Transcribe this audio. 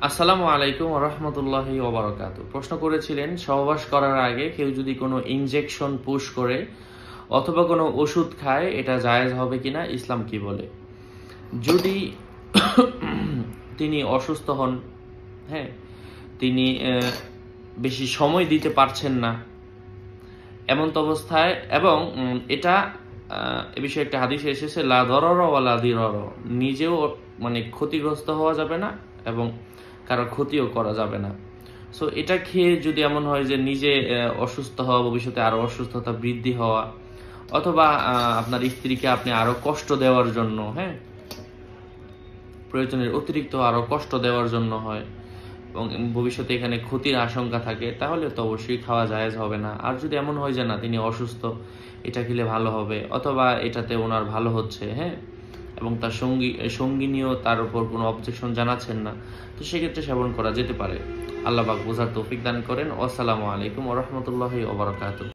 আসসালামু আলাইকুম ওয়া রাহমাতুল্লাহি ওয়া বারাকাতুহু। প্রশ্ন করেছিলেন, সহবাস করার আগে কেউ যদি কোনো ইনজেকশন পুশ করে অথবা কোনো ওষুধ খায়, এটা জায়েজ হবে কিনা, ইসলাম কি বলে? যদি তিনি অসুস্থ হন, হ্যাঁ, তিনি বেশি সময় দিতে পারছেন না, এমন তো অবস্থায়, এবং এটা এ বিষয়ে একটা হাদিসে এসেছে, লা দরর ওয়া লা দিরর, নিজেও মানে ক্ষতিগ্রস্ত হওয়া যাবে না এবং কারো ক্ষতিও করা যাবে না। সো এটা খেয়ে যদি এমন হয় যে নিজে অসুস্থ হওয়া, ভবিষ্যতে আরো অসুস্থতা বৃদ্ধি হওয়া, অথবা আপনার স্ত্রীকে আপনি আরো কষ্ট দেওয়ার জন্য, হ্যাঁ, প্রয়োজনের অতিরিক্ত আরো কষ্ট দেওয়ার জন্য হয় এবং ভবিষ্যতে এখানে ক্ষতির আশঙ্কা থাকে, তাহলে তো অবশ্যই খাওয়া জায়েজ হবে না। আর যদি এমন হয় যে না, তিনি অসুস্থ, এটা খেলে ভালো হবে, অথবা এটাতে ওনার ভালো হচ্ছে, হ্যাঁ, এবং তার সঙ্গিনীও তার উপর কোনো অবজেকশন জানাচ্ছেন না, তো সেক্ষেত্রে সেবন করা যেতে পারে। আল্লাহ পাক বোঝার তৌফিক দান করেন। আসসালামু আলাইকুম ওয়া রাহমাতুল্লাহি ওয়া বারাকাতুহু।